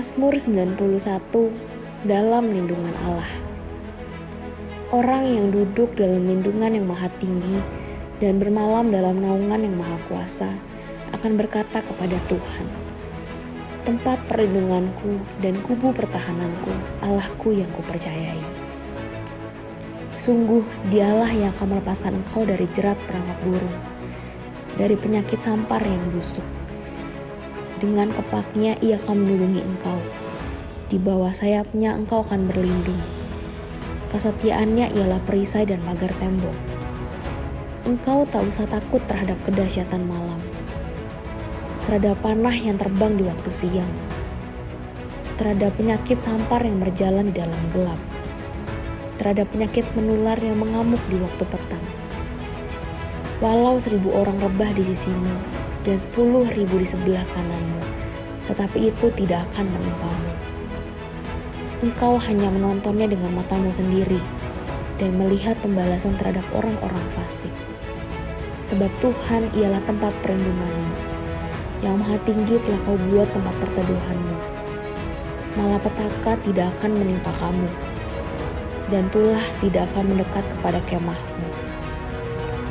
Mazmur 91, dalam lindungan Allah. Orang yang duduk dalam lindungan yang maha tinggi dan bermalam dalam naungan yang maha kuasa akan berkata kepada Tuhan, tempat perlindunganku dan kubu pertahananku, Allahku yang kupercayai. Sungguh dialah yang akan melepaskan engkau dari jerat perangkap burung, dari penyakit sampar yang busuk. Dengan kepaknya ia akan melindungi engkau. Di bawah sayapnya engkau akan berlindung. Kesetiaannya ialah perisai dan pagar tembok. Engkau tak usah takut terhadap kedahsyatan malam, terhadap panah yang terbang di waktu siang, terhadap penyakit sampar yang berjalan di dalam gelap, terhadap penyakit menular yang mengamuk di waktu petang. Walau 1.000 orang rebah di sisimu dan 10.000 di sebelah kananmu, tetapi itu tidak akan menimpamu. Engkau hanya menontonnya dengan matamu sendiri dan melihat pembalasan terhadap orang-orang fasik. Sebab Tuhan ialah tempat perlindunganmu, yang maha tinggi telah kau buat tempat perteduhanmu. Malapetaka tidak akan menimpa kamu, dan tulah tidak akan mendekat kepada kemahmu.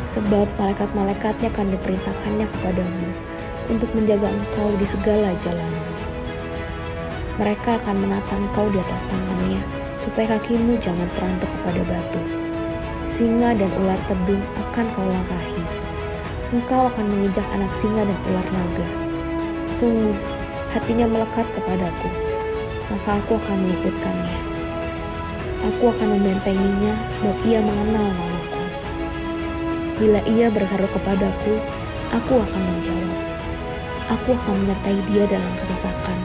Sebab malaikat-malaikatnya akan diperintahkannya kepadamu untuk menjaga engkau di segala jalanmu. Mereka akan menata engkau di atas tangannya, supaya kakimu jangan terantuk kepada batu. Singa dan ular tedung akan kau langkahi. Engkau akan menginjak anak singa dan ular naga. Sungguh, hatinya melekat kepadaku, maka aku akan meluputkannya. Aku akan membentenginya, sebab ia mengenal namaku. Bila ia berseru kepadaku, aku akan menjawab. Aku akan menyertai dia dalam kesesakan.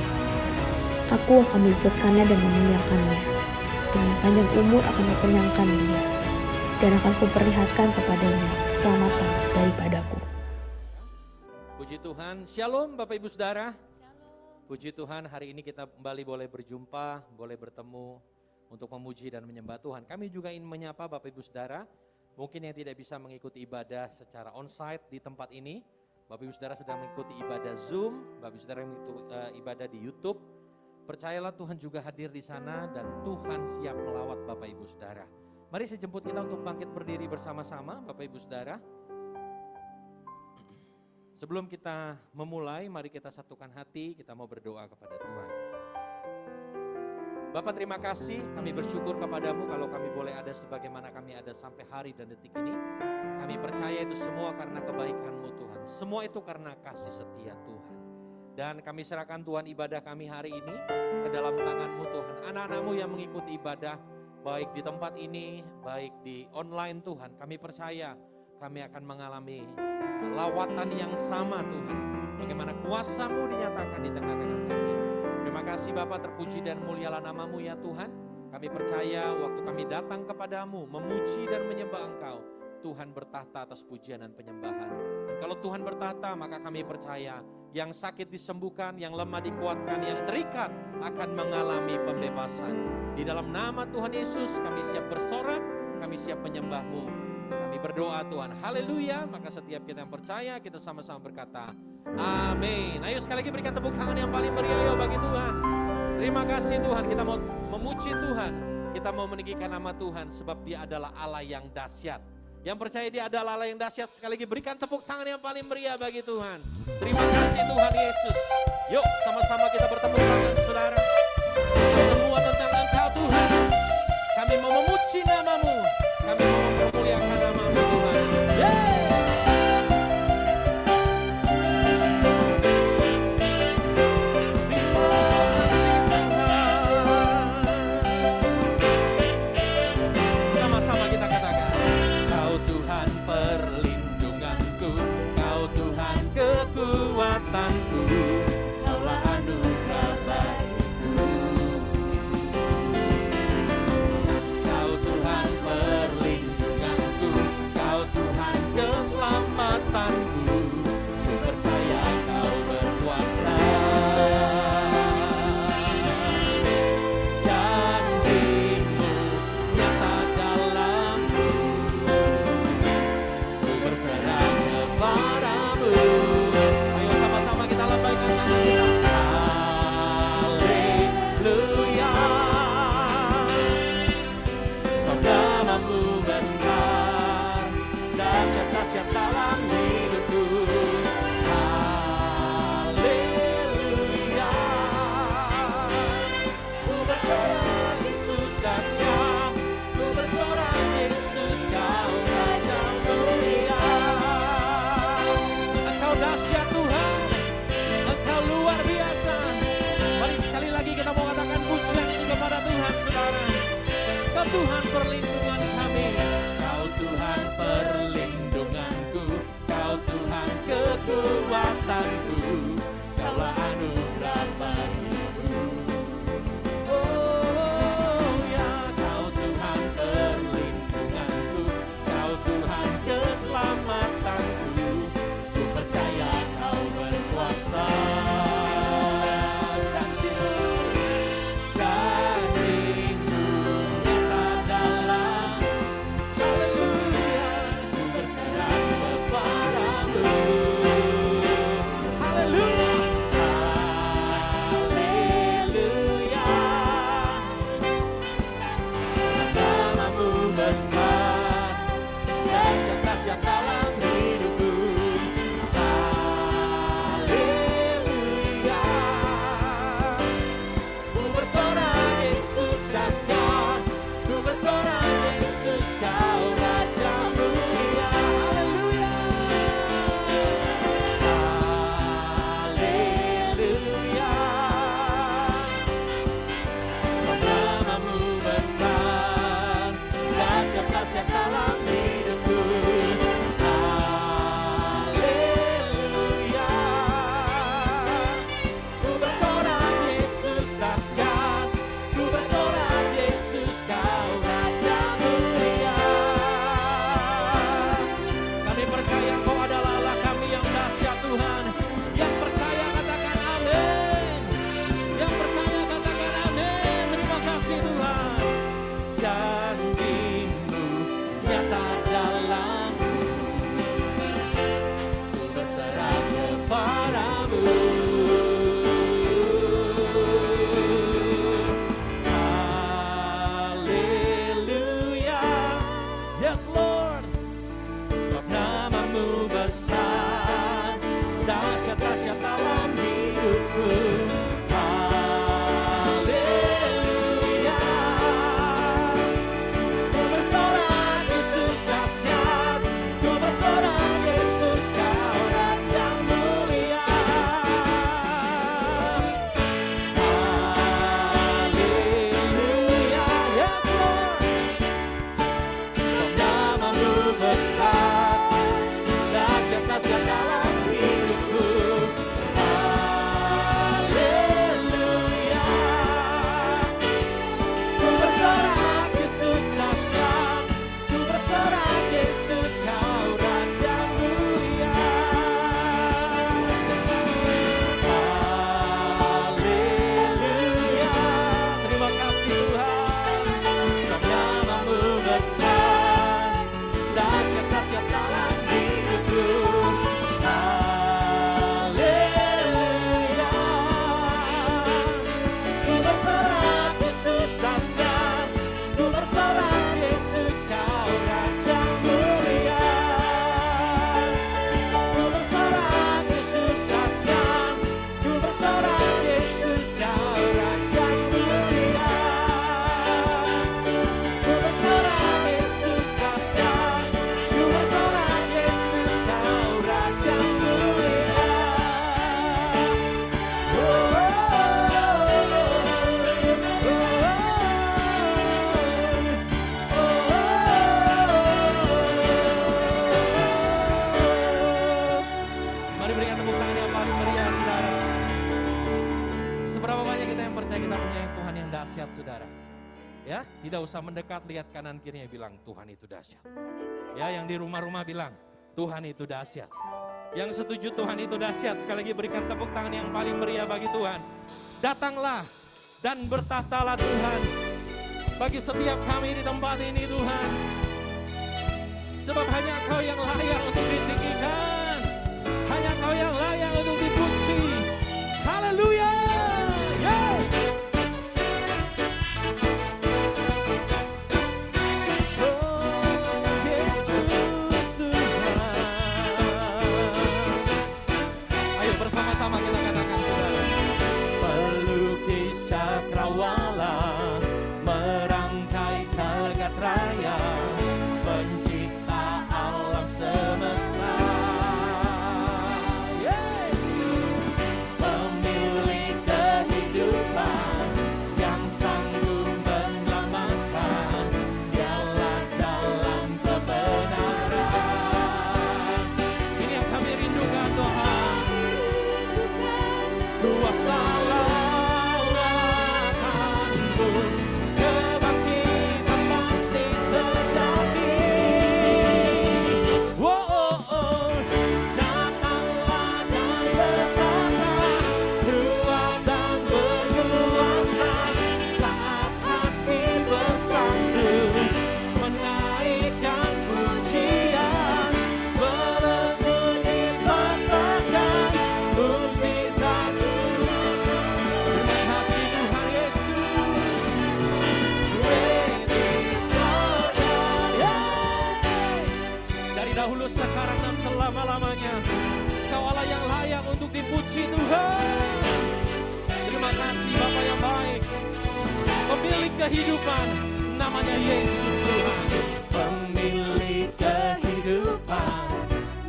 Aku akan meluputkannya dan memuliakannya. Dengan panjang umur akan kukenyangkan dia, dan akan kuperlihatkan kepadanya keselamatan daripadaku. Puji Tuhan, Shalom Bapak Ibu Saudara. Puji Tuhan, hari ini kita kembali boleh berjumpa, boleh bertemu untuk memuji dan menyembah Tuhan. Kami juga ingin menyapa Bapak Ibu Saudara, mungkin yang tidak bisa mengikuti ibadah secara onsite di tempat ini. Bapak Ibu Saudara sedang mengikuti ibadah Zoom, Bapak Ibu Saudara yang mengikuti ibadah di YouTube. Percayalah Tuhan juga hadir di sana dan Tuhan siap melawat Bapak Ibu Saudara. Mari saya jemput kita untuk bangkit berdiri bersama-sama Bapak Ibu Saudara. Sebelum kita memulai, mari kita satukan hati, kita mau berdoa kepada Tuhan. Bapak terima kasih, kami bersyukur kepadamu kalau kami boleh ada sebagaimana kami ada sampai hari dan detik ini. Kami percaya itu semua karena kebaikan-Mu Tuhan, semua itu karena kasih setia Tuhan. Dan kami serahkan Tuhan ibadah kami hari ini ke dalam tangan-Mu Tuhan. Anak-anak-Mu yang mengikuti ibadah baik di tempat ini, baik di online Tuhan. Kami percaya kami akan mengalami lawatan yang sama Tuhan. Bagaimana kuasa-Mu dinyatakan di tengah-tengah kami. Terima kasih Bapa, terpuji dan mulialah nama-Mu ya Tuhan. Kami percaya waktu kami datang kepadamu memuji dan menyembah Engkau, Tuhan bertahta atas pujian dan penyembahan. Dan kalau Tuhan bertahta, maka kami percaya yang sakit disembuhkan, yang lemah dikuatkan, yang terikat akan mengalami pembebasan. Di dalam nama Tuhan Yesus kami siap bersorak, kami siap menyembah-Mu. Kami berdoa Tuhan, haleluya. Maka setiap kita yang percaya, kita sama-sama berkata, amin. Ayo sekali lagi berikan tepuk tangan yang paling meriah bagi Tuhan. Terima kasih Tuhan, kita mau memuji Tuhan. Kita mau meninggikan nama Tuhan sebab Dia adalah Allah yang dahsyat. Yang percaya Dia adalah Allah yang dahsyat, sekali lagi berikan tepuk tangan yang paling meriah bagi Tuhan. Terima kasih Tuhan Yesus. Yuk sama-sama kita bertepuk tangan saudara. Semua tentang Engkau Tuhan. Kami mau memuji nama-Mu. Kami mau mempermuliakan nama-Mu Tuhan. Yeay! Kekuatanku, Kaulah anugerah bagiku. Tuhan perlindungan kami, Kau Tuhan perlindunganku, Kau Tuhan kekuatanku, Kaulah anugerah bagiku. Oh ya, Kau Tuhan perlindunganku, Kau Tuhan keselamatanku, ku percaya Kau berkuasa. Saudara, ya tidak usah mendekat, lihat kanan kirinya, bilang Tuhan itu dahsyat. Ya, yang di rumah-rumah bilang Tuhan itu dahsyat. Yang setuju Tuhan itu dahsyat, sekali lagi berikan tepuk tangan yang paling meriah bagi Tuhan. Datanglah dan bertahtalah Tuhan bagi setiap kami di tempat ini Tuhan. Sebab hanya Engkau yang layak untuk ditinggikan, hanya Engkau yang layak untuk dipuji. Haleluya. Sama kita katakan saudara. Pelukis cakrawala, merangkai jagat raya, pencipta alam semesta. kehidupan, namanya Yesus Tuhan. Pemilik kehidupan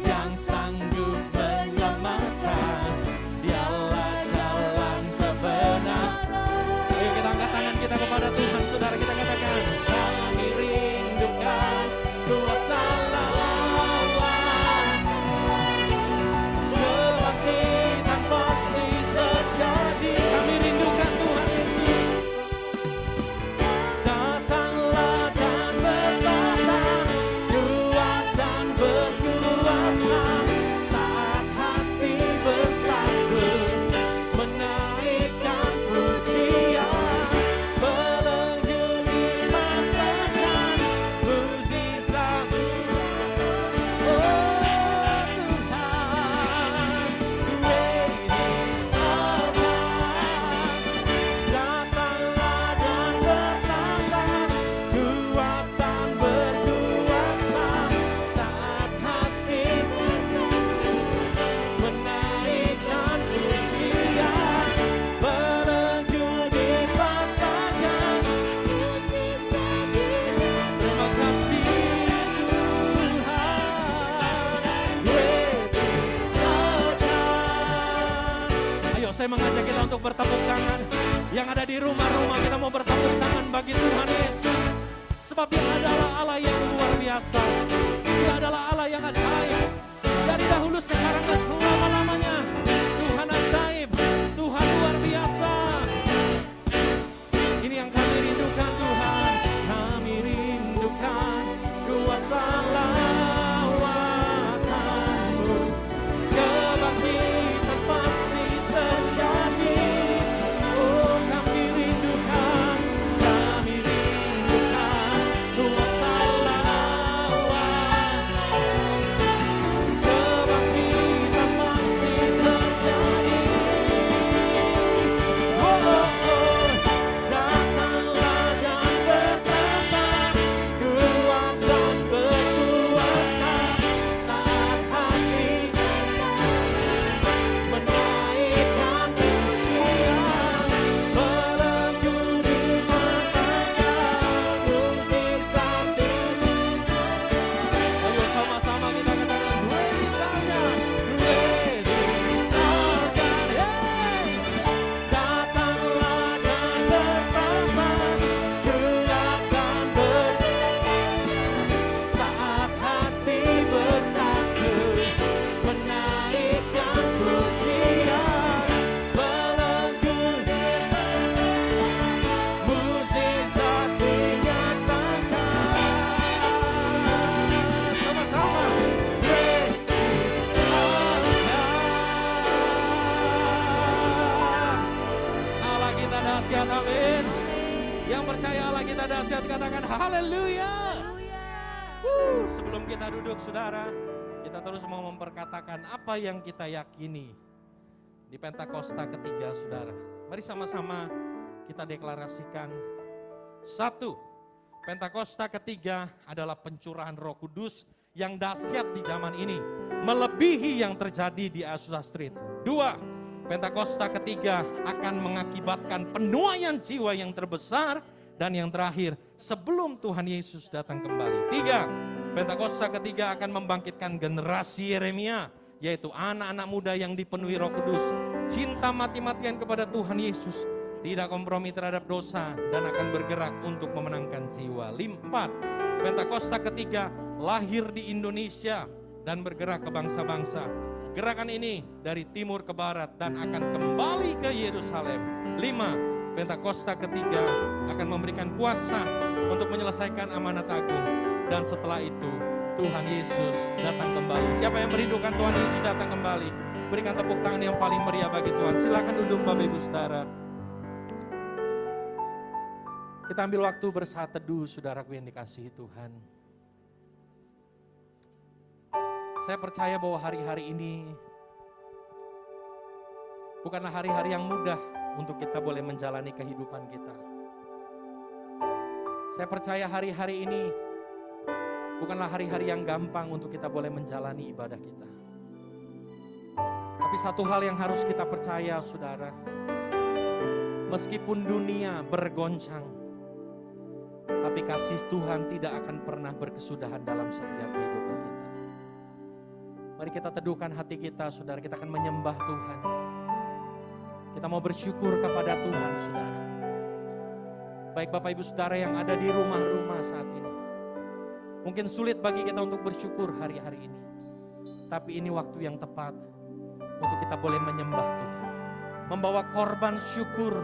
yang sanggup menyelamatkan, Dialah jalan kebenaran. Ayo kita angkat tangan kita kepada Tuhan, saudara, kita katakan, kami rindukan kuasa lawan, kebangkitan pasti terjadi. Kami rindukan Tuhan Yesus. Datanglah dan bertata, kuat dan berkuasa, saat hati bersatu menaikkan pujian, belenggu dimantakan mukjizat. Oh Tuhan, great is our God. Datanglah dan bertata, kuat dan berkuasa, saat hati menaikkan pujian, belenggu dipatahkan. Terima kasih Tuhan, great is our God. Ayo saya mengajak kita untuk bertepuk tangan. Yang ada di rumah-rumah kita mau bertepuk tangan bagi Tuhan Yesus. Sebab Dia adalah Allah yang luar biasa. Dia adalah Allah yang ajaib. Dari dahulu sekarang dan selama-lamanya. Tuhan ajaib, Tuhan luar biasa. Ini yang kami rindukan Tuhan. Kami rindukan kuasa lawan-Mu. Kebangkitan pasti terjadi. Oh kami rindukan kuasa lawan. Kebangkitan pasti terjadi. Oh, oh, oh. Datanglah dan bertata, kuat dan berkuasa, saat hati menaikkan pujian, belenggu dipatahkan mukjizat. Ayo sama-sama kita katakan, great is our God, great is our God. Hey! Datanglah dan bertata, kuat dan berkuasa, saat hati bersatu menaikkan pujian, belenggu mukjizat dinyatakan. Sama-sama, great is our God. Allah kita dahsyat, amin. Yang percaya Allah kita dahsyat katakan haleluya. Sebelum kita duduk saudara, kita terus mau memperkatakan apa yang kita yakini di Pentakosta ketiga saudara. Mari sama-sama kita deklarasikan. 1. Pentakosta ketiga adalah pencurahan Roh Kudus yang dahsyat di zaman ini, melebihi yang terjadi di Azusa Street. 2. Pentakosta ketiga akan mengakibatkan penuaian jiwa yang terbesar. Dan yang terakhir, sebelum Tuhan Yesus datang kembali. 3. Pentakosta ketiga akan membangkitkan generasi Yeremia, yaitu anak-anak muda yang dipenuhi Roh Kudus, cinta mati-matian kepada Tuhan Yesus, tidak kompromi terhadap dosa, dan akan bergerak untuk memenangkan jiwa. 4. Pentakosta ketiga lahir di Indonesia dan bergerak ke bangsa-bangsa. Gerakan ini dari timur ke barat dan akan kembali ke Yerusalem. 5. Pentakosta ketiga akan memberikan kuasa untuk menyelesaikan amanat agung. Dan setelah itu Tuhan Yesus datang kembali. Siapa yang merindukan Tuhan Yesus datang kembali? Berikan tepuk tangan yang paling meriah bagi Tuhan. Silakan duduk Bapak Ibu Saudara. Kita ambil waktu bersaat teduh saudaraku yang dikasihi Tuhan. Saya percaya bahwa hari-hari ini bukanlah hari-hari yang mudah untuk kita boleh menjalani kehidupan kita. Saya percaya hari-hari ini bukanlah hari-hari yang gampang untuk kita boleh menjalani ibadah kita. Tapi satu hal yang harus kita percaya saudara, meskipun dunia bergoncang, Tetapi kasih Tuhan tidak akan pernah berkesudahan dalam setiap kehidupan kita. Mari kita teduhkan hati kita, saudara. Kita akan menyembah Tuhan. Kita mau bersyukur kepada Tuhan, saudara. Baik Bapak Ibu Saudara yang ada di rumah-rumah saat ini. Mungkin sulit bagi kita untuk bersyukur hari-hari ini. Tapi ini waktu yang tepat untuk kita boleh menyembah Tuhan. Membawa korban syukur,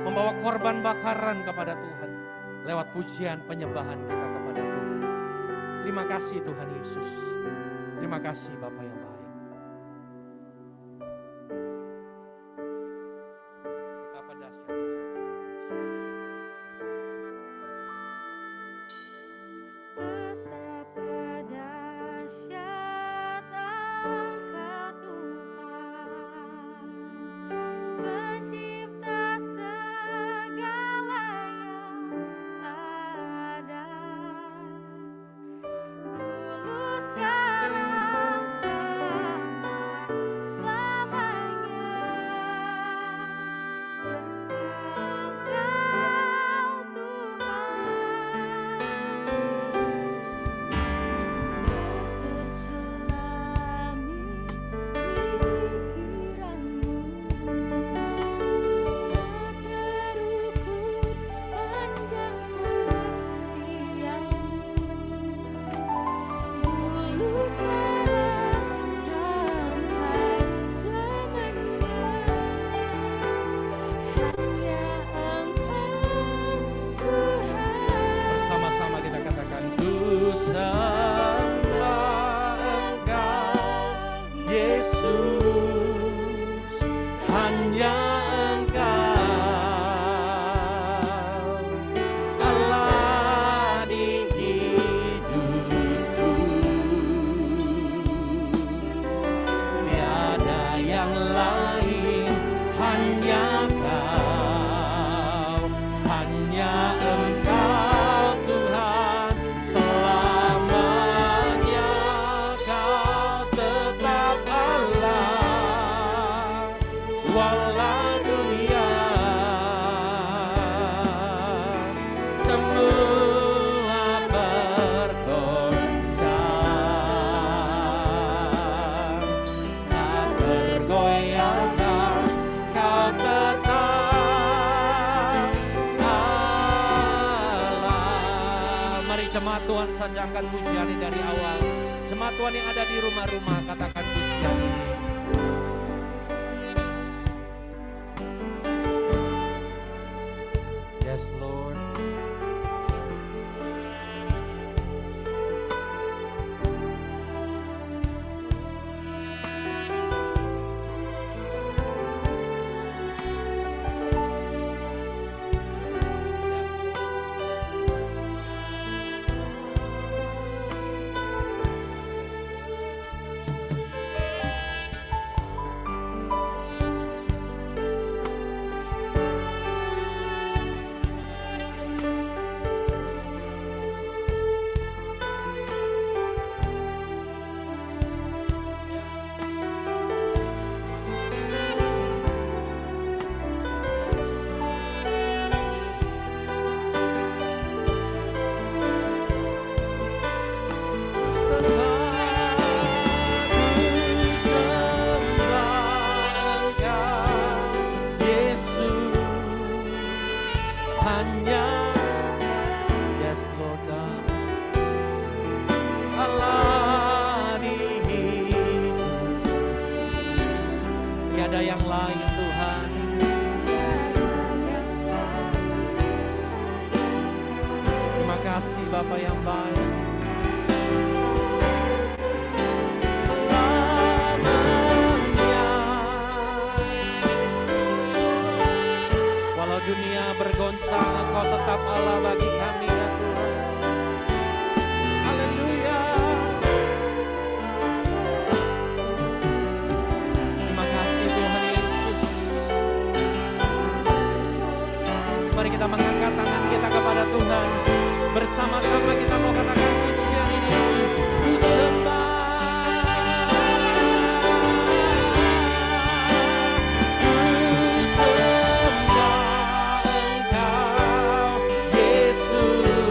membawa korban bakaran kepada Tuhan. Lewat pujian penyembahan kita kepada Tuhan. Terima kasih Tuhan Yesus. Terima kasih Bapa yang baik. Betapa dahsyat. Betapa dahsyat Engkau Tuhan, pencipta segala yang ada. Dulu sekarang sampai selamanya, Engkau Tuhan. Terselami pikiranmu, tak terukur panjang setiamu. Dulu sekarang sampai selamanya, hanya Engkau Tuhan. Bersama-sama kita katakan, ku sembah Engkau Yesus, hanya Engkau Allah di hidupku. Tiada yang lain, hanya Kau, hanya Engkau Tuhan. Selamanya Kau tetap Allah, walau dunia semua bergoncang, tak bergoyahkan, Kau tetap Allah. Mari jemaat Tuhan sajakan pujian ini dari awal. Jemaat Tuhan yang ada di rumah-rumah, katakan pujian ini. Yes Lord. Tiada yang lain Tuhan. Terima kasih Bapa yang baik. Selamanya, walau dunia bergoncang, Engkau tetap Allah bagi kami ya Tuhan. Haleluya. Terima kasih Tuhan Yesus. Mari kita mengangkat tangan kita kepada Tuhan. Bersama-sama kita mau katakan pujian ini. Ku sembah, ku sembah Engkau Yesus.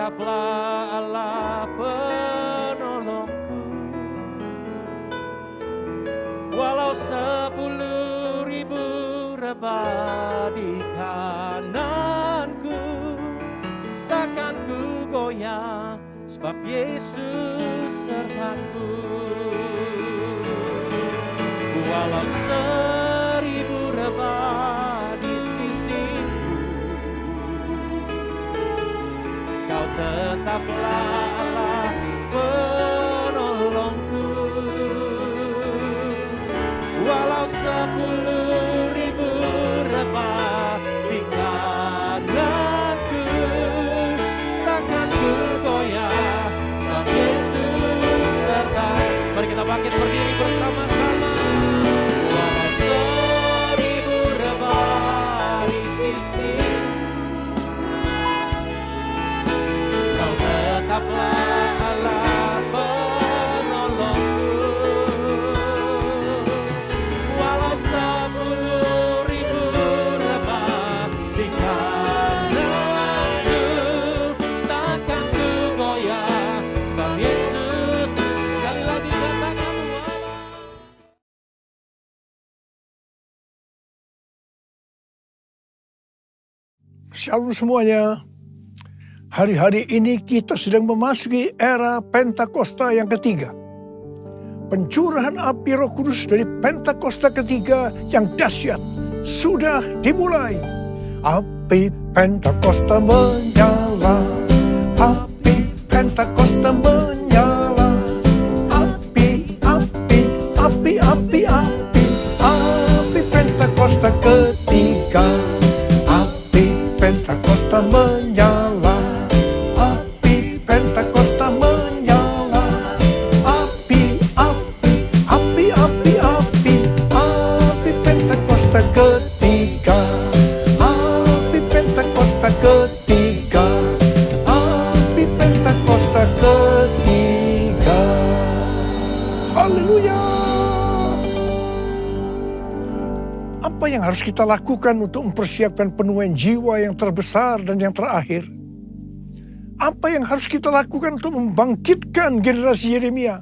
tetaplah Allah penolongku. Walau 10.000 rebah di kananku, takkan ku goyah, sebab Yesus sertaku. Walau 1000 rebah di sisiku, Kau tetaplah Allah penolongku. Walau 10.000 rebah di kananku, takkan ku goyah, sebab Yesus serta. Mari kita bangkit berdiri bersama-sama. Walau 1000 rebah di sisi, Kau tetaplah Allah penolongku. Walau 10.000 rebah di kananku, takkan ku goyah, sebab Yesus. Sekali lagi katakan walau. Shalom semuanya. Hari-hari ini kita sedang memasuki era Pentakosta yang ketiga. Pencurahan api Roh Kudus dari Pentakosta ketiga yang dahsyat sudah dimulai. Api Pentakosta menyala, api Pentakosta menyala, api, api, api, api, api, api Pentakosta ketiga, api Pentakosta menyala, api Pentakosta menyala, api, api, api, api, api, api Pentakosta ketiga, api Pentakosta ketiga, api Pentakosta ketiga. Haleluya. Apa yang harus kita lakukan untuk mempersiapkan penuaian jiwa yang terbesar dan yang terakhir? Apa yang harus kita lakukan untuk membangkitkan generasi Yeremia?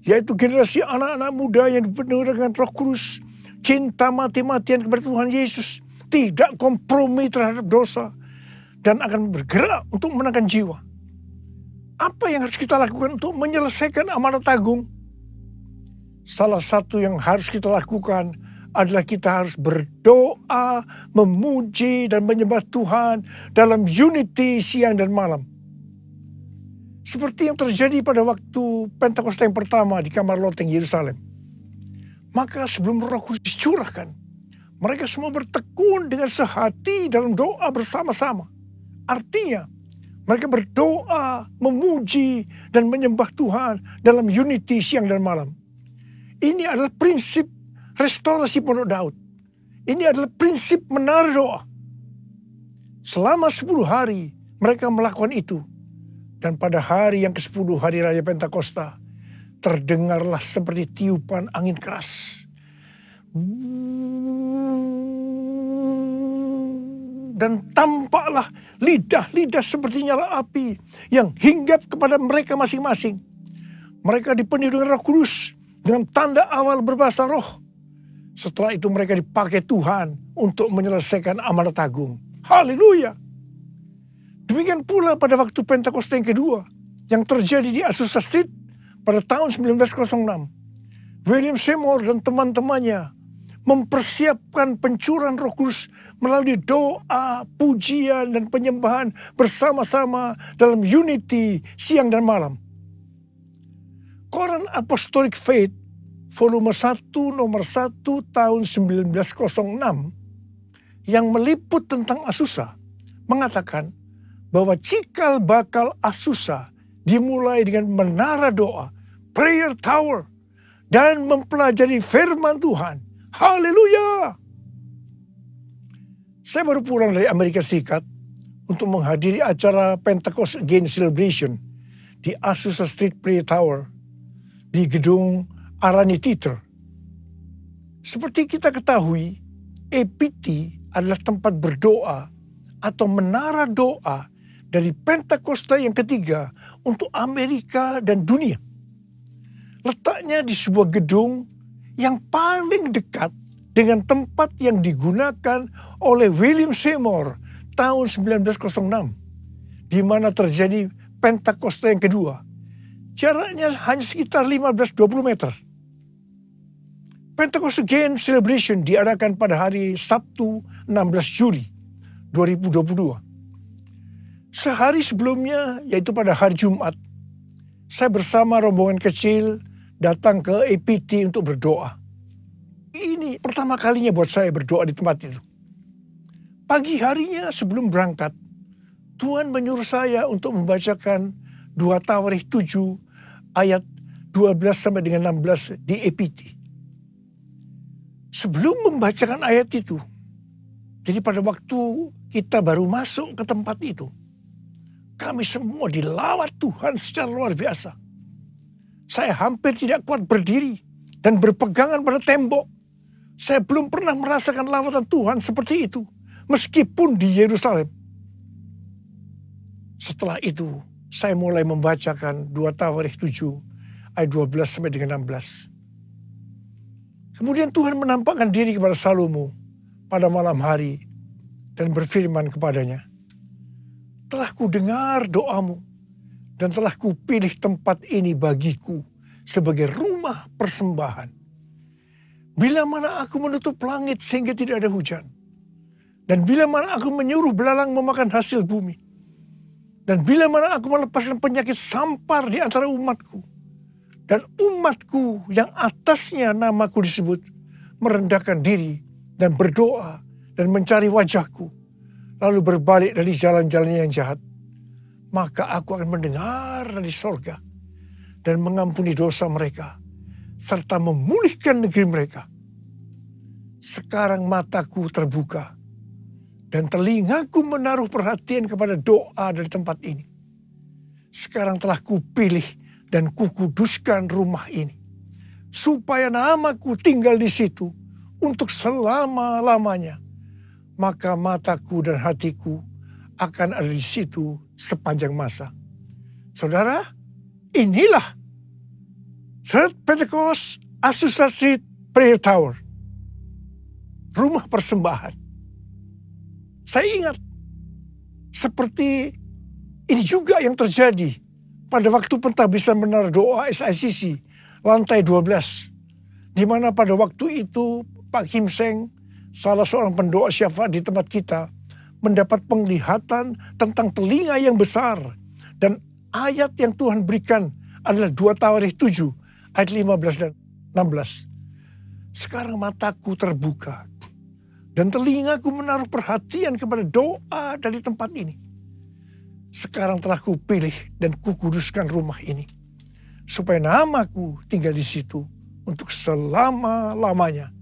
Yaitu generasi anak-anak muda yang dipenuhi dengan Roh Kudus, cinta mati-matian kepada Tuhan Yesus, tidak kompromi terhadap dosa, dan akan bergerak untuk memenangkan jiwa. Apa yang harus kita lakukan untuk menyelesaikan amanat agung? Salah satu yang harus kita lakukan adalah kita harus berdoa, memuji, dan menyembah Tuhan dalam unity siang dan malam. Seperti yang terjadi pada waktu Pentakosta yang pertama di kamar loteng Yerusalem. Maka sebelum Roh Kudus dicurahkan, mereka semua bertekun dengan sehati dalam doa bersama-sama. Artinya, mereka berdoa, memuji, dan menyembah Tuhan dalam unity siang dan malam. Ini adalah prinsip restorasi Pondok Daud. Ini adalah prinsip menara doa. Selama 10 hari mereka melakukan itu. Dan pada hari yang ke-10, hari Raya Pentakosta, terdengarlah seperti tiupan angin keras. Dan tampaklah lidah-lidah seperti nyala api yang hinggap kepada mereka masing-masing. Mereka dipenuhi dengan Roh Kudus, dengan tanda awal berbahasa roh. Setelah itu mereka dipakai Tuhan untuk menyelesaikan amanat agung. Haleluya. Demikian pula pada waktu Pentakosta yang kedua yang terjadi di Azusa Street pada tahun 1906. William Seymour dan teman-temannya mempersiapkan pencurahan Roh Kudus melalui doa, pujian, dan penyembahan bersama-sama dalam unity siang dan malam. Koran Apostolic Faith volume 1 nomor 1 tahun 1906 yang meliput tentang Azusa mengatakan bahwa cikal bakal Azusa dimulai dengan menara doa, prayer tower, dan mempelajari firman Tuhan. Haleluya! Saya baru pulang dari Amerika Serikat untuk menghadiri acara Pentecost Again Celebration di Azusa Street Prayer Tower di gedung Arani Theater. Seperti kita ketahui, APT adalah tempat berdoa atau menara doa dari Pentakosta yang ketiga untuk Amerika dan dunia. Letaknya di sebuah gedung yang paling dekat dengan tempat yang digunakan oleh William Seymour tahun 1906, di mana terjadi Pentakosta yang kedua. Jaraknya hanya sekitar 15-20 meter. Pentecost Again Celebration diadakan pada hari Sabtu 16 Juli 2022. Sehari sebelumnya, yaitu pada hari Jumat, saya bersama rombongan kecil datang ke APT untuk berdoa. Ini pertama kalinya buat saya berdoa di tempat itu. Pagi harinya sebelum berangkat, Tuhan menyuruh saya untuk membacakan 2 Tawarikh 7 ayat 12 sampai dengan 16 di APT. Sebelum membacakan ayat itu, jadi pada waktu kita baru masuk ke tempat itu, kami semua dilawat Tuhan secara luar biasa. Saya hampir tidak kuat berdiri dan berpegangan pada tembok. Saya belum pernah merasakan lawatan Tuhan seperti itu, meskipun di Yerusalem. Setelah itu, saya mulai membacakan 2 Tawarikh 7 ayat 12 sampai dengan 16. Kemudian Tuhan menampakkan diri kepada Salomo pada malam hari dan berfirman kepadanya, "Telah kudengar doamu dan telah kupilih tempat ini bagiku sebagai rumah persembahan. Bila mana aku menutup langit sehingga tidak ada hujan, dan bila mana aku menyuruh belalang memakan hasil bumi, dan bila mana aku melepaskan penyakit sampar di antara umatku, dan umatku yang atasnya namaku disebut merendahkan diri dan berdoa dan mencari wajahku, lalu berbalik dari jalan-jalannya yang jahat, maka aku akan mendengar dari sorga dan mengampuni dosa mereka, serta memulihkan negeri mereka. Sekarang mataku terbuka, dan telingaku menaruh perhatian kepada doa dari tempat ini. Sekarang telah kupilih dan kukuduskan rumah ini, supaya namaku tinggal di situ untuk selama-lamanya. Maka mataku dan hatiku akan ada di situ sepanjang masa." Saudara, inilah Third Pentecost Azusa Street Prayer Tower, rumah persembahan. Saya ingat, seperti ini juga yang terjadi pada waktu pentabisan menara doa SICC lantai 12, di mana pada waktu itu Pak Kim Seng, salah seorang pendoa syafaat di tempat kita, mendapat penglihatan tentang telinga yang besar, dan ayat yang Tuhan berikan adalah 2 Tawarikh 7 ayat 15 dan 16. Sekarang mataku terbuka dan telingaku menaruh perhatian kepada doa dari tempat ini. Sekarang telah kupilih dan kukuduskan rumah ini, supaya namaku tinggal di situ untuk selama-lamanya.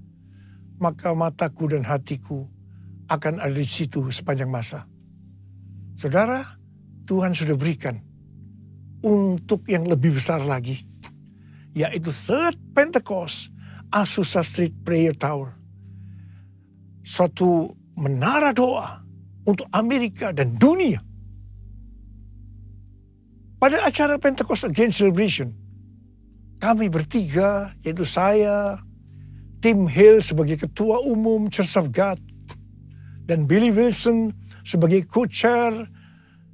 Maka mataku dan hatiku akan ada di situ sepanjang masa. Saudara, Tuhan sudah berikan untuk yang lebih besar lagi, yaitu Third Pentecost Azusa Street Prayer Tower. Suatu menara doa untuk Amerika dan dunia. Pada acara Pentecost Again Celebration, kami bertiga, yaitu saya, Tim Hill sebagai Ketua Umum Church of God, dan Billy Wilson sebagai Co-Chair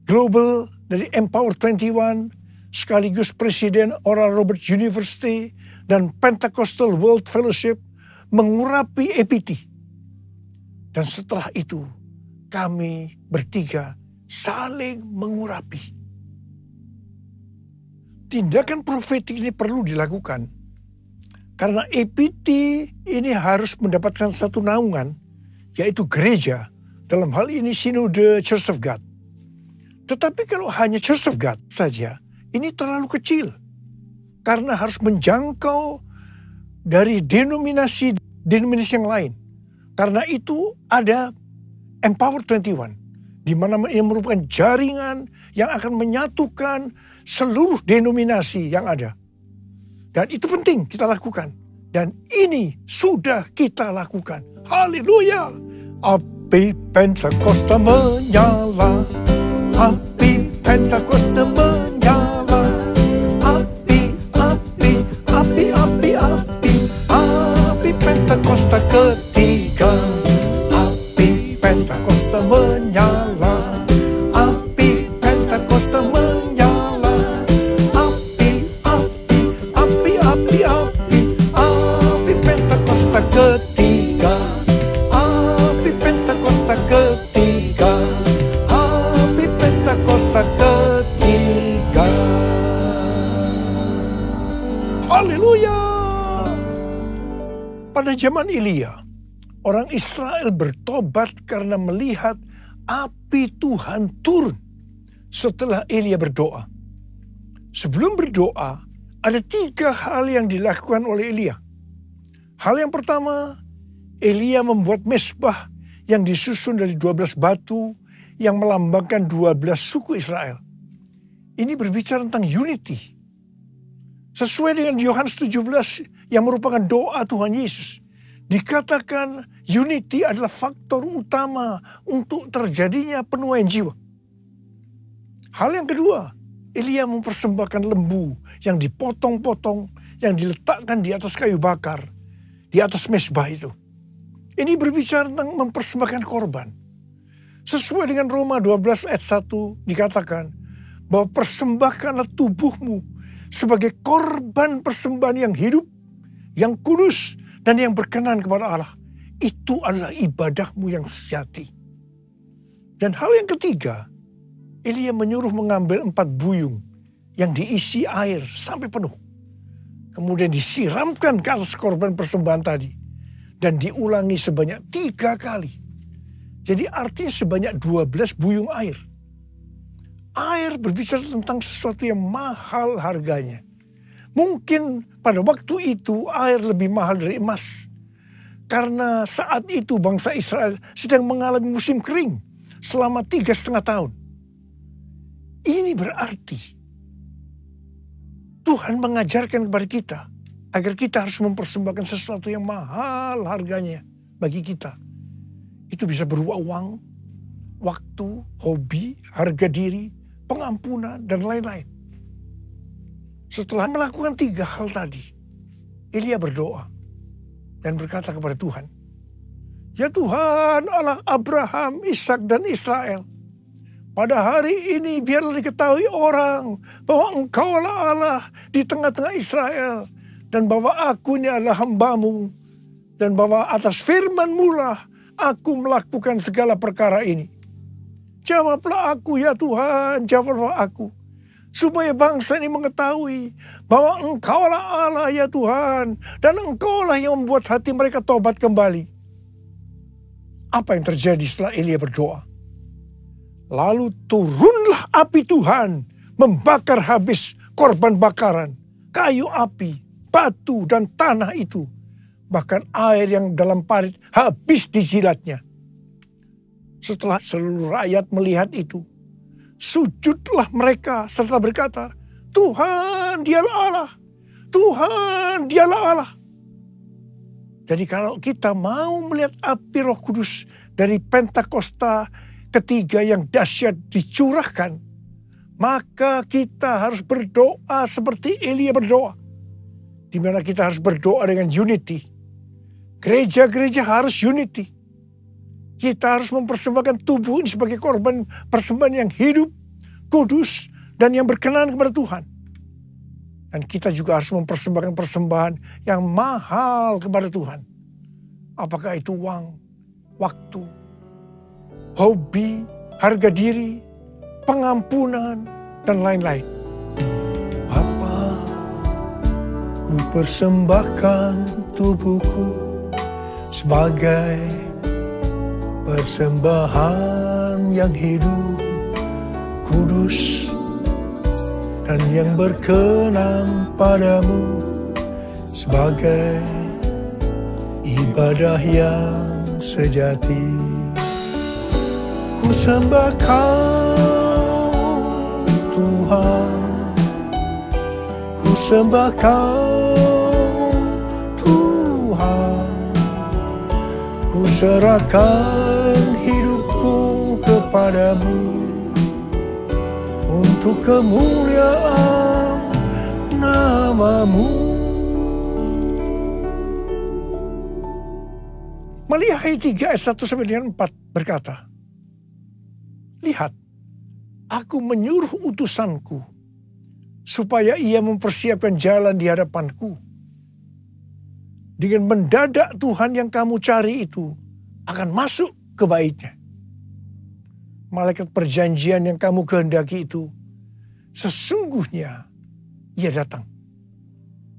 Global dari Empower 21, sekaligus Presiden Oral Roberts University dan Pentecostal World Fellowship, mengurapi APT. Dan setelah itu, kami bertiga saling mengurapi. Tindakan profetik ini perlu dilakukan, karena APT ini harus mendapatkan satu naungan, yaitu gereja, dalam hal ini Sinode Church of God. Tetapi kalau hanya Church of God saja, ini terlalu kecil, karena harus menjangkau dari denominasi yang lain. Karena itu ada Empower 21, di mana ini merupakan jaringan yang akan menyatukan seluruh denominasi yang ada. Dan itu penting kita lakukan. Dan ini sudah kita lakukan. Haleluya! Api Pentakosta menyala, api Pentakosta menyala. Api, api, api, api, api, api Pentakosta ketiga. Api Pentakosta menyala. Api Pentakosta menyala. Api, api, api, api, api, api Pentakosta ketiga. Api Pentakosta ketiga. Api Pentakosta ketiga. Haleluya. Pada zaman Elia, orang Israel bertobat karena melihat api Tuhan turun setelah Elia berdoa. Sebelum berdoa, ada 3 hal yang dilakukan oleh Elia. Hal yang pertama, Elia membuat mezbah yang disusun dari 12 batu yang melambangkan 12 suku Israel. Ini berbicara tentang unity. Sesuai dengan Yohanes 17 yang merupakan doa Tuhan Yesus. Dikatakan unity adalah faktor utama untuk terjadinya penuaian jiwa. Hal yang kedua, Elia mempersembahkan lembu yang dipotong-potong, yang diletakkan di atas kayu bakar, di atas mezbah itu. Ini berbicara tentang mempersembahkan korban. Sesuai dengan Roma 12 ayat 1 dikatakan bahwa persembahkanlah tubuhmu sebagai korban persembahan yang hidup, yang kudus, dan yang berkenan kepada Allah. Itu adalah ibadahmu yang sejati. Dan hal yang ketiga, Elia menyuruh mengambil 4 buyung yang diisi air sampai penuh. Kemudian disiramkan ke atas korban persembahan tadi. Dan diulangi sebanyak 3 kali. Jadi artinya sebanyak 12 buyung air. Air berbicara tentang sesuatu yang mahal harganya. Mungkin pada waktu itu air lebih mahal dari emas. Karena saat itu bangsa Israel sedang mengalami musim kering selama 3,5 tahun. Ini berarti Tuhan mengajarkan kepada kita agar kita harus mempersembahkan sesuatu yang mahal harganya bagi kita. Itu bisa berupa uang, waktu, hobi, harga diri, pengampunan, dan lain-lain. Setelah melakukan 3 hal tadi, Elia berdoa dan berkata kepada Tuhan, "Ya Tuhan, Allah Abraham, Ishak, dan Israel, pada hari ini biarlah diketahui orang bahwa Engkaulah Allah di tengah-tengah Israel, dan bahwa aku ini adalah hamba-Mu, dan bahwa atas firman-Mu lah aku melakukan segala perkara ini. Jawablah aku ya Tuhan, jawablah aku, supaya bangsa ini mengetahui bahwa Engkaulah Allah ya Tuhan, dan Engkaulah yang membuat hati mereka tobat kembali." Apa yang terjadi setelah Elia berdoa? Lalu turunlah api Tuhan membakar habis korban bakaran, kayu api, batu, dan tanah itu. Bahkan air yang dalam parit habis dijilatnya. Setelah seluruh rakyat melihat itu, sujudlah mereka serta berkata, "Tuhan, Dialah Allah. Tuhan, Dialah Allah." Jadi kalau kita mau melihat api Roh Kudus dari Pentakosta ketiga yang dahsyat dicurahkan, maka kita harus berdoa seperti Elia berdoa. Di mana kita harus berdoa dengan unity. Gereja-gereja harus unity. Kita harus mempersembahkan tubuh ini sebagai korban persembahan yang hidup, kudus, dan yang berkenan kepada Tuhan. Dan kita juga harus mempersembahkan persembahan yang mahal kepada Tuhan. Apakah itu uang, waktu, hobi, harga diri, pengampunan, dan lain-lain. Bapa, ku persembahkan tubuhku sebagai persembahan yang hidup, kudus, dan yang berkenan padamu, sebagai ibadah yang sejati. Ku sembah Kau Tuhan, ku sembah Kau Tuhan, ku serahkan hidupku kepadamu untuk kemuliaan nama-Mu. Maliahi 3 ayat 1 sampai dengan 4 berkata, lihat, aku menyuruh utusanku supaya ia mempersiapkan jalan di hadapanku. Dengan mendadak Tuhan yang kamu cari itu akan masuk ke baitnya. Malaikat perjanjian yang kamu kehendaki itu, sesungguhnya ia datang.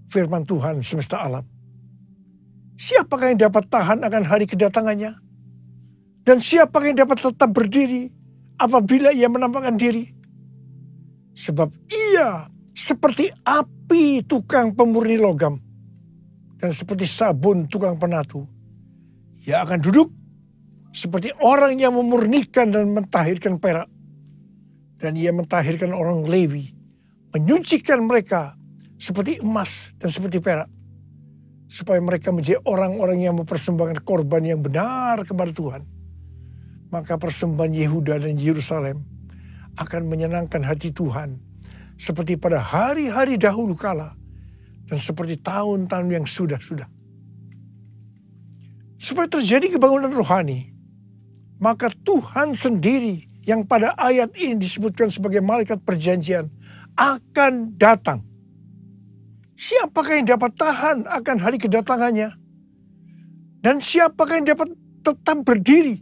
Firman Tuhan semesta alam. Siapakah yang dapat tahan akan hari kedatangannya? Dan siapakah yang dapat tetap berdiri apabila ia menampakkan diri? Sebab ia seperti api tukang pemurni logam dan seperti sabun tukang penatu. Ia akan duduk seperti orang yang memurnikan dan mentahirkan perak. Dan ia mentahirkan orang Lewi, menyucikan mereka seperti emas dan seperti perak, supaya mereka menjadi orang-orang yang mempersembahkan korban yang benar kepada Tuhan. Maka persembahan Yehuda dan Yerusalem akan menyenangkan hati Tuhan seperti pada hari-hari dahulu kala dan seperti tahun-tahun yang sudah-sudah. Supaya terjadi kebangunan rohani, maka Tuhan sendiri yang pada ayat ini disebutkan sebagai malaikat perjanjian akan datang. Siapakah yang dapat tahan akan hari kedatangannya? Dan siapakah yang dapat tetap berdiri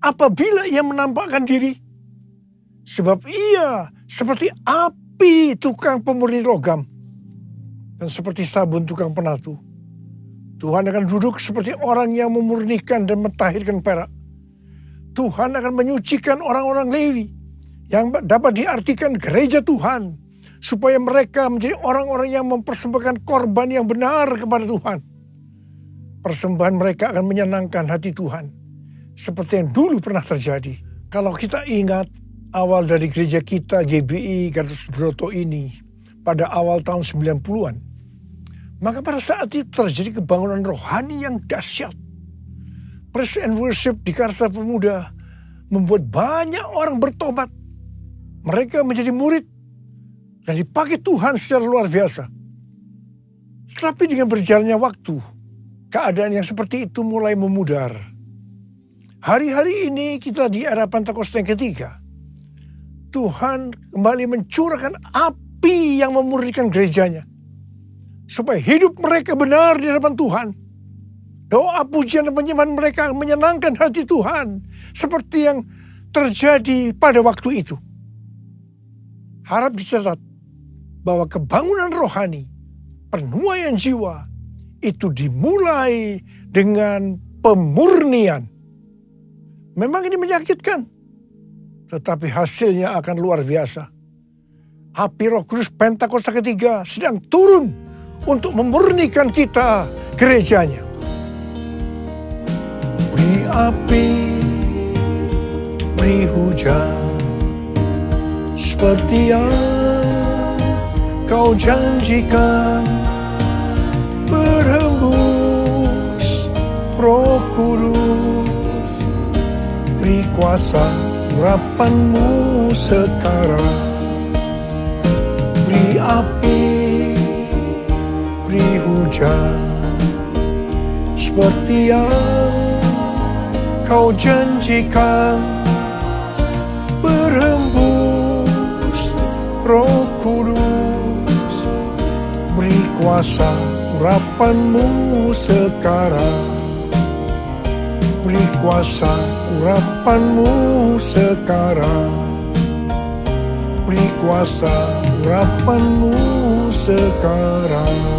apabila ia menampakkan diri? Sebab ia seperti api tukang pemurni logam dan seperti sabun tukang penatu. Tuhan akan duduk seperti orang yang memurnikan dan mentahirkan perak. Tuhan akan menyucikan orang-orang Lewi yang dapat diartikan gereja Tuhan, supaya mereka menjadi orang-orang yang mempersembahkan korban yang benar kepada Tuhan. Persembahan mereka akan menyenangkan hati Tuhan, seperti yang dulu pernah terjadi. Kalau kita ingat awal dari gereja kita GBI Gatot Subroto ini pada awal tahun 90-an, maka pada saat itu terjadi kebangunan rohani yang dahsyat. Praise and worship di Karsa Pemuda membuat banyak orang bertobat. Mereka menjadi murid dan dipakai Tuhan secara luar biasa. Tetapi dengan berjalannya waktu, keadaan yang seperti itu mulai memudar. Hari-hari ini kita di era Pentakosta yang ketiga, Tuhan kembali mencurahkan api yang memurnikan gerejanya, supaya hidup mereka benar di hadapan Tuhan. Doa, pujian, dan penyembahan mereka menyenangkan hati Tuhan, seperti yang terjadi pada waktu itu. Harap dicatat bahwa kebangunan rohani, penuaian jiwa, itu dimulai dengan pemurnian. Memang ini menyakitkan, tetapi hasilnya akan luar biasa. Api Roh Kudus Pentakosta ketiga sedang turun untuk memurnikan kita, gerejanya. Beri api, beri hujan, seperti yang Kau janjikan. Berhembus Roh Kudus, beri kuasa urapan-Mu sekarang. Beri api, beri hujan, seperti yang Kau janjikan. Berhembus Roh Kudus, beri kuasa urapan-Mu sekarang. Beri kuasa urapan-Mu sekarang. Beri kuasa urapan-Mu sekarang.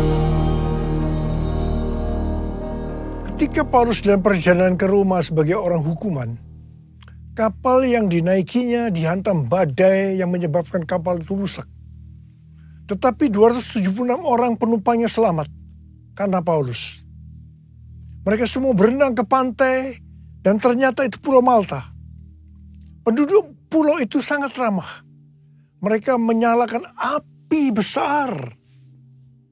Ketika Paulus dalam perjalanan ke Roma sebagai orang hukuman, kapal yang dinaikinya dihantam badai yang menyebabkan kapal itu rusak. Tetapi 276 orang penumpangnya selamat karena Paulus. Mereka semua berenang ke pantai dan ternyata itu Pulau Malta. Penduduk pulau itu sangat ramah. Mereka menyalakan api besar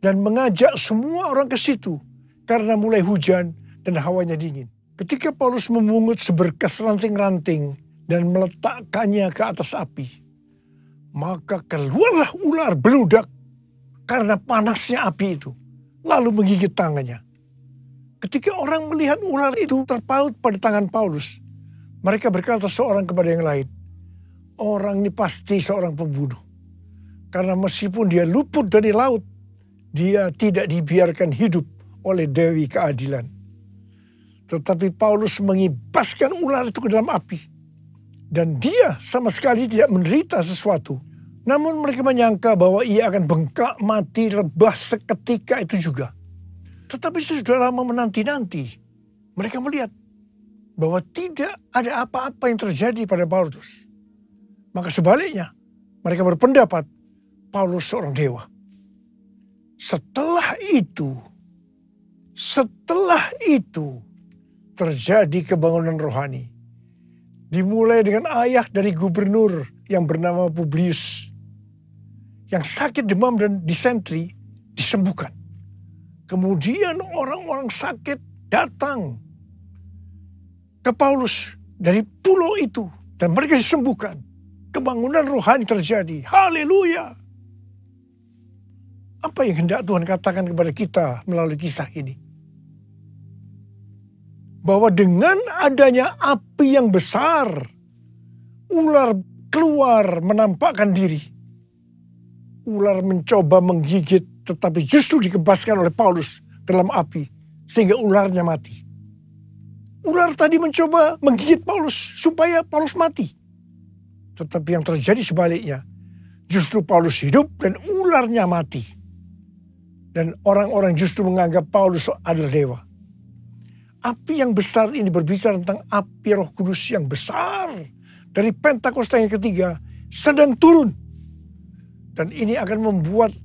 dan mengajak semua orang ke situ karena mulai hujan dan hawanya dingin. Ketika Paulus memungut seberkas ranting-ranting dan meletakkannya ke atas api, Maka keluarlah ular beludak karena panasnya api itu, lalu menggigit tangannya. Ketika orang melihat ular itu terpaut pada tangan Paulus, mereka berkata seorang kepada yang lain, orang ini pasti seorang pembunuh. Karena meskipun dia luput dari laut, dia tidak dibiarkan hidup oleh Dewi Keadilan. Tetapi Paulus mengibaskan ular itu ke dalam api. Dan dia sama sekali tidak menderita sesuatu. Namun mereka menyangka bahwa ia akan bengkak mati rebah seketika itu juga. Tetapi sudah lama menanti-nanti, mereka melihat bahwa tidak ada apa-apa yang terjadi pada Paulus. Maka sebaliknya, mereka berpendapat Paulus seorang dewa. Setelah itu terjadi kebangunan rohani. Dimulai dengan ayah dari gubernur yang bernama Publius. Yang sakit demam dan disentri disembuhkan. Kemudian orang-orang sakit datang ke Paulus dari pulau itu. Dan mereka disembuhkan. Kebangunan rohani terjadi. Haleluya. Apa yang hendak Tuhan katakan kepada kita melalui kisah ini? Bahwa dengan adanya api yang besar, ular keluar menampakkan diri. Ular mencoba menggigit, tetapi justru dikebaskan oleh Paulus dalam api, sehingga ularnya mati. Ular tadi mencoba menggigit Paulus, supaya Paulus mati. Tetapi yang terjadi sebaliknya, justru Paulus hidup dan ularnya mati. Dan orang-orang justru menganggap Paulus adalah dewa. Api yang besar ini berbicara tentang api Roh Kudus yang besar dari Pentakosta yang ketiga sedang turun. Dan ini akan membuat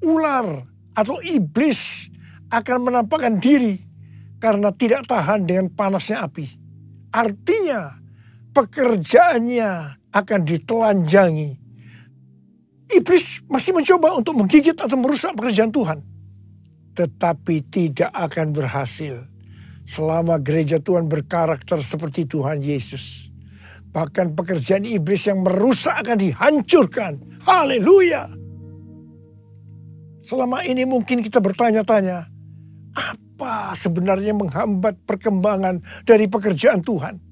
ular atau iblis akan menampakkan diri karena tidak tahan dengan panasnya api. Artinya pekerjaannya akan ditelanjangi. Iblis masih mencoba untuk menggigit atau merusak pekerjaan Tuhan. Tetapi tidak akan berhasil. Selama gereja Tuhan berkarakter seperti Tuhan Yesus. Bahkan pekerjaan iblis yang merusak akan dihancurkan. Haleluya. Selama ini mungkin kita bertanya-tanya. Apa sebenarnya menghambat perkembangan dari pekerjaan Tuhan?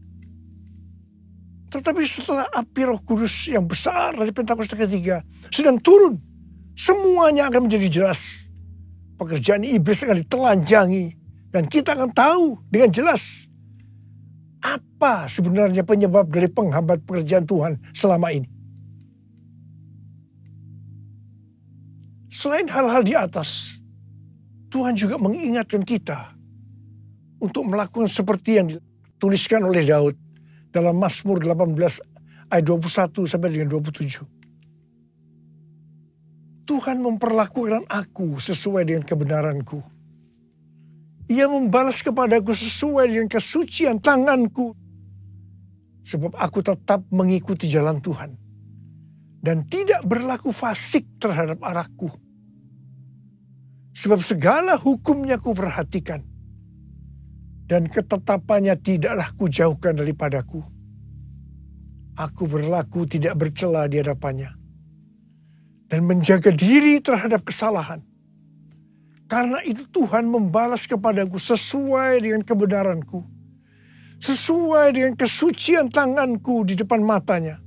Tetapi setelah api Roh Kudus yang besar dari Pentakosta ketiga sedang turun. Semuanya akan menjadi jelas. Pekerjaan iblis akan ditelanjangi. Dan kita akan tahu dengan jelas apa sebenarnya penyebab dari penghambat pekerjaan Tuhan selama ini. Selain hal-hal di atas, Tuhan juga mengingatkan kita untuk melakukan seperti yang dituliskan oleh Daud dalam Mazmur 18 ayat 21 sampai dengan 27. Tuhan memperlakukan aku sesuai dengan kebenaranku. Ia membalas kepadaku sesuai dengan kesucian tanganku. Sebab aku tetap mengikuti jalan Tuhan. Dan tidak berlaku fasik terhadap arahku. Sebab segala hukumnya ku perhatikan. Dan ketetapannya tidaklah kujauhkan daripadaku. Aku berlaku tidak bercela di hadapannya. Dan menjaga diri terhadap kesalahan. Karena itu Tuhan membalas kepadaku sesuai dengan kebenaranku. Sesuai dengan kesucian tanganku di depan matanya.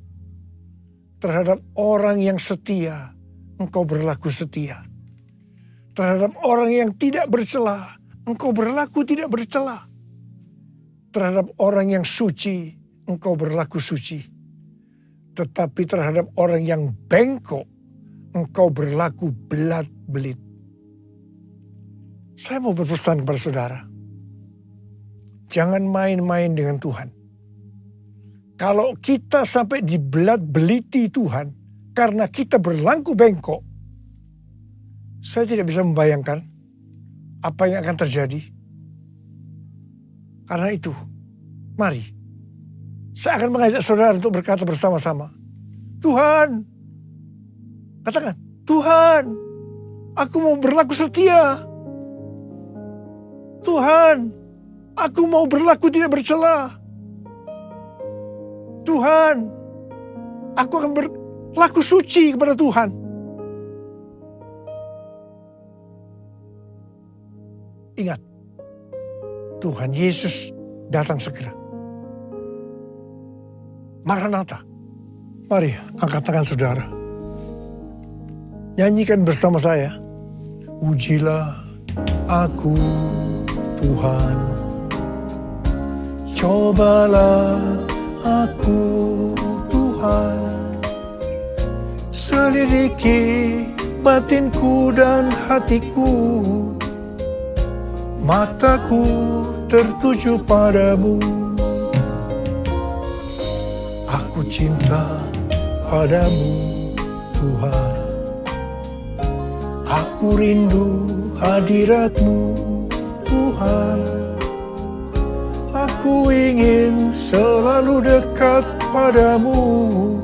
Terhadap orang yang setia, engkau berlaku setia. Terhadap orang yang tidak bercela, engkau berlaku tidak bercela. Terhadap orang yang suci, engkau berlaku suci. Tetapi terhadap orang yang bengkok, engkau berlaku belat-belit. Saya mau berpesan kepada saudara. Jangan main-main dengan Tuhan. Kalau kita sampai dibelat-beliti Tuhan karena kita berlaku bengkok, saya tidak bisa membayangkan apa yang akan terjadi. Karena itu, mari saya akan mengajak saudara untuk berkata bersama-sama, Tuhan, katakan, Tuhan, aku mau berlaku setia. Tuhan, aku mau berlaku tidak bercela. Tuhan, aku akan laku suci kepada Tuhan. Ingat, Tuhan Yesus datang segera. Maranatha. Mari angkat tangan saudara. Nyanyikan bersama saya. Ujilah aku Tuhan, cobalah aku Tuhan, selidiki batinku dan hatiku, mataku tertuju padamu. Aku cinta padamu Tuhan, aku rindu hadirat-Mu Tuhan. Aku ingin selalu dekat padamu,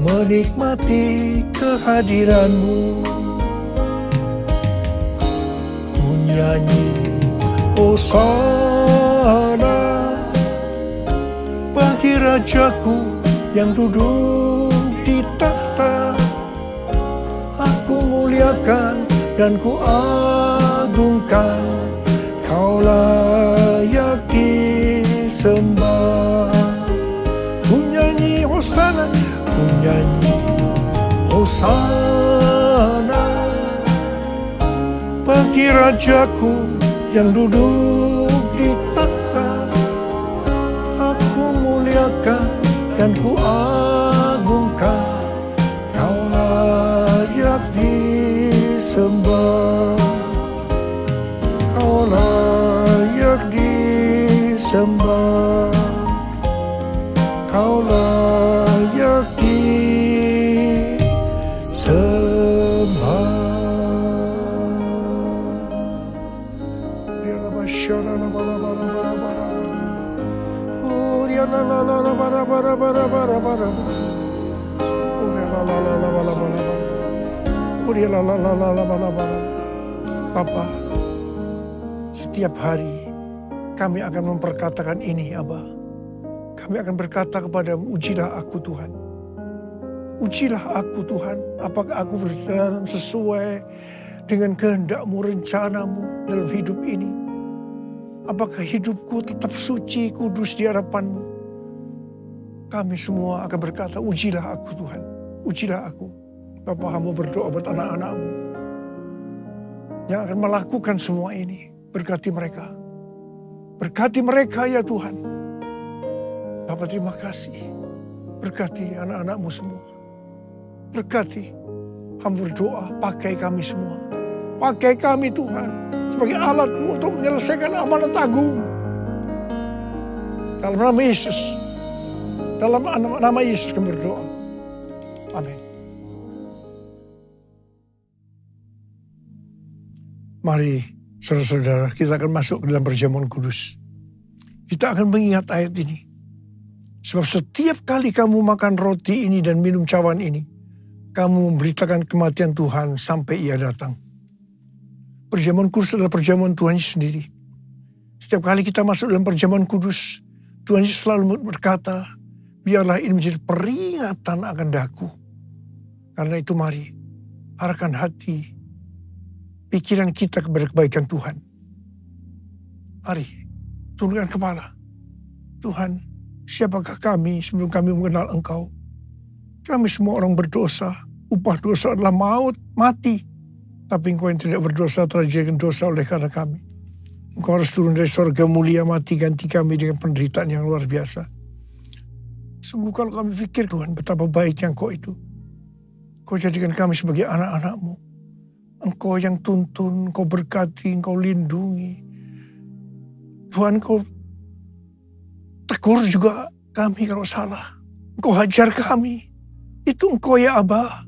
menikmati kehadiran-Mu. Ku nyanyi Hosana bagi Rajaku yang duduk di takhta. Aku muliakan dan ku agungkan, Kau layak disembah. Ku nyanyi Hosana, ku nyanyi Hosana bagi Rajaku yang duduk di takhta. Aku muliakan dan ku agungkan, Kau layak disembah. Kau layak disembah. Kau layak disembah. Papa, setiap hari kami akan memperkatakan ini, Abba. Kami akan berkata kepadamu, ujilah aku Tuhan. Ujilah aku Tuhan, apakah aku berjalan sesuai dengan kehendak-Mu, rencana-Mu dalam hidup ini. Apakah hidupku tetap suci, kudus di hadapan-Mu. Kami semua akan berkata, ujilah aku Tuhan, ujilah aku. Bapa, hamba berdoa buat anak-anak-Mu yang akan melakukan semua ini. Berkati mereka. Berkati mereka ya Tuhan. Bapa, terima kasih. Berkati anak-anak-Mu semua. Berkati. Hamba berdoa, pakai kami semua. Pakai kami Tuhan sebagai alat-Mu untuk menyelesaikan amanat agung. Dalam nama Yesus. Dalam nama Yesus kami berdoa. Amin. Mari saudara-saudara, kita akan masuk ke dalam perjamuan kudus. Kita akan mengingat ayat ini. Sebab setiap kali kamu makan roti ini dan minum cawan ini, kamu memberitakan kematian Tuhan sampai Ia datang. Perjamuan kudus adalah perjamuan Tuhan Yesus sendiri. Setiap kali kita masuk dalam perjamuan kudus, Tuhan Yesus selalu berkata, biarlah ini menjadi peringatan akan daku. Karena itu mari, arahkan hati, pikiran kita kepada kebaikan Tuhan. Mari, tundukkan kepala. Tuhan, siapakah kami sebelum kami mengenal Engkau? Kami semua orang berdosa. Upah dosa adalah maut, mati. Tapi Engkau yang tidak berdosa telah dijadikan dosa oleh karena kami. Engkau harus turun dari surga mulia, mati ganti kami dengan penderitaan yang luar biasa. Sungguh kalau kami pikir Tuhan, betapa baiknya Engkau itu. Engkau jadikan kami sebagai anak-anak-Mu. Engkau yang tuntun, Engkau berkati, Engkau lindungi. Tuhan, Engkau tegur juga kami kalau salah. Engkau hajar kami. Itu Engkau ya Abba.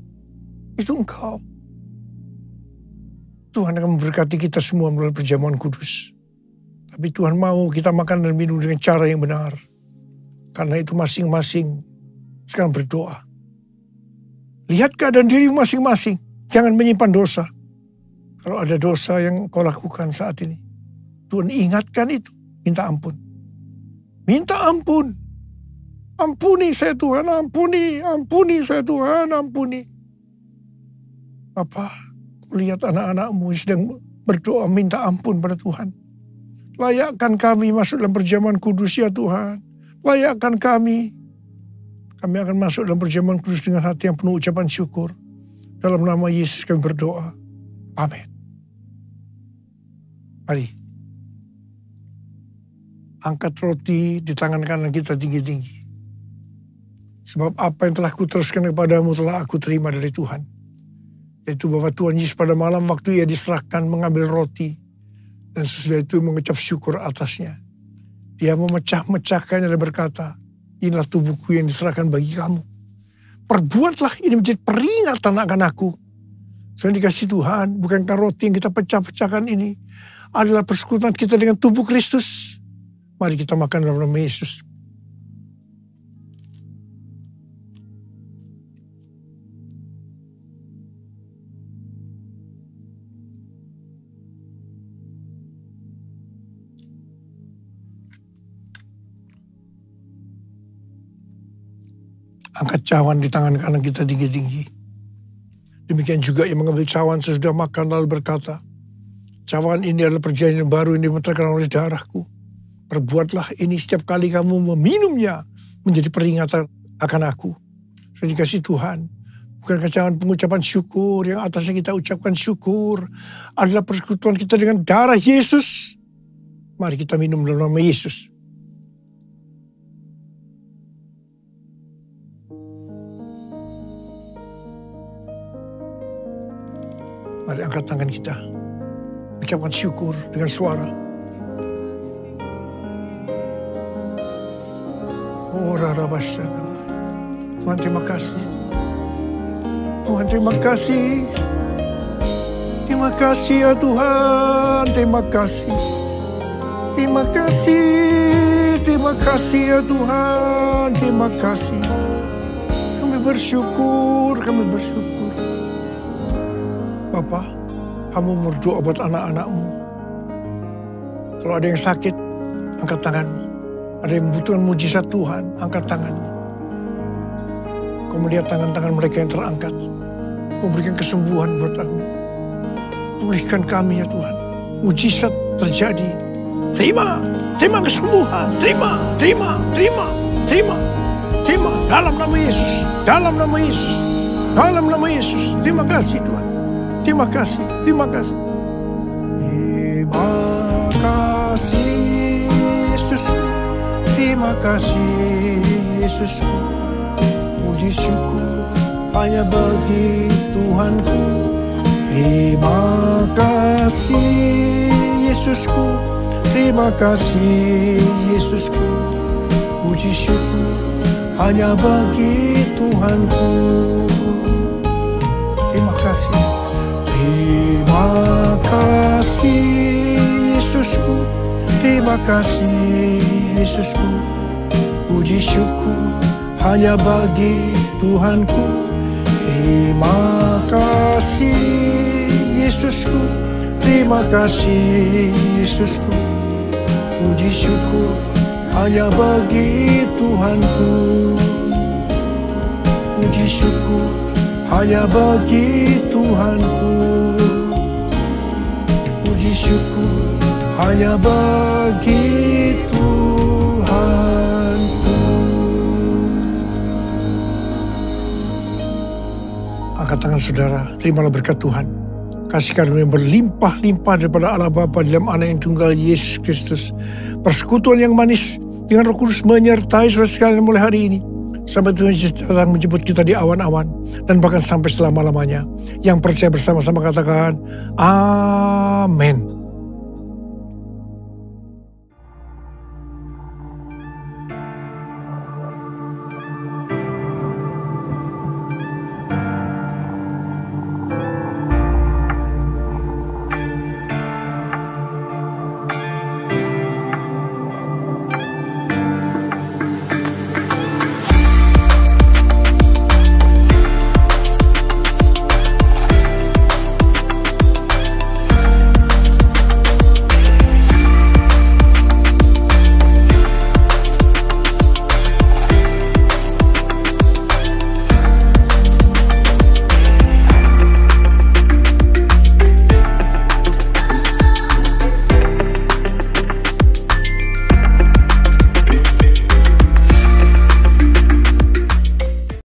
Itu Engkau. Tuhan akan memberkati kita semua melalui perjamuan kudus. Tapi Tuhan mau kita makan dan minum dengan cara yang benar. Karena itu masing-masing sekarang berdoa. Lihat keadaan diri masing-masing. Jangan menyimpan dosa. Kalau ada dosa yang kau lakukan saat ini, Tuhan ingatkan itu. Minta ampun. Minta ampun. Ampuni saya Tuhan, ampuni saya Tuhan, ampuni. Bapa, kau lihat anak-anakmu sedang berdoa minta ampun pada Tuhan. Layakkan kami masuk dalam perjamuan kudus ya Tuhan. Layakkan kami. Kami akan masuk dalam perjamuan kudus dengan hati yang penuh ucapan syukur. Dalam nama Yesus kami berdoa. Amin. Mari. Angkat roti di tangan kanan kita tinggi-tinggi. Sebab apa yang telah kuteruskan kepadamu telah aku terima dari Tuhan. Yaitu bahwa Tuhan Yesus pada malam waktu ia diserahkan mengambil roti. Dan sesudah itu mengucap syukur atasnya. Dia memecah-mecahkannya dan berkata, inilah tubuhku yang diserahkan bagi kamu. Perbuatlah ini menjadi peringatan akan aku. Soalnya dikasih Tuhan, bukankah roti yang kita pecah-pecahkan ini adalah persekutuan kita dengan tubuh Kristus. Mari kita makan dalam nama Yesus. Angkat cawan di tangan kanan kita tinggi-tinggi. Demikian juga yang mengambil cawan sesudah makan lalu berkata, cawan ini adalah perjanjian baru yang dimeterkan oleh darahku. Perbuatlah ini setiap kali kamu meminumnya menjadi peringatan akan aku. Sudah dikasih Tuhan. Bukankah cawan pengucapan syukur yang atasnya kita ucapkan syukur adalah persekutuan kita dengan darah Yesus. Mari kita minum dalam nama Yesus. Mari angkat tangan kita. Ucapkan syukur dengan suara. Oh, Tuhan terima kasih. Tuhan terima kasih. Terima kasih ya Tuhan. Terima kasih. Terima kasih. Terima kasih ya Tuhan. Terima kasih. Kami bersyukur. Kami bersyukur. Bapa, kamu berdoa buat anak-anakmu. Kalau ada yang sakit, angkat tanganmu. Ada yang membutuhkan mujizat Tuhan, angkat tanganmu. Kau melihat tangan-tangan mereka yang terangkat. Kau berikan kesembuhan buat kami. Pulihkan kami ya Tuhan. Mujizat terjadi. Terima kesembuhan. Terima. Dalam nama Yesus. Dalam nama Yesus. Dalam nama Yesus. Terima kasih Tuhan. Terima kasih. Terima kasih. Terima kasih Yesusku. Terima kasih Yesusku. Puji syukur hanya bagi Tuhanku. Terima kasih Yesusku. Terima kasih Yesusku. Puji syukur hanya bagi Tuhanku. Terima kasih. Terima kasih Yesusku. Terima kasih Yesusku. Puji syukur hanya bagi Tuhanku. Terima kasih Yesusku. Terima kasih Yesusku. Puji syukur hanya bagi Tuhanku. Puji syukur hanya bagi Tuhanku. Puji syukur hanya bagi Tuhanku. Angkat tangan saudara, terimalah berkat Tuhan. Kasih karunia yang berlimpah-limpah daripada Allah Bapa dalam Anak yang tunggal Yesus Kristus. Persekutuan yang manis dengan Roh Kudus menyertai saudara sekalian mulai hari ini. Sampai Tuhan Yesus datang menjemput kita di awan-awan. Dan bahkan sampai selama-lamanya. Yang percaya bersama-sama katakan, Amin.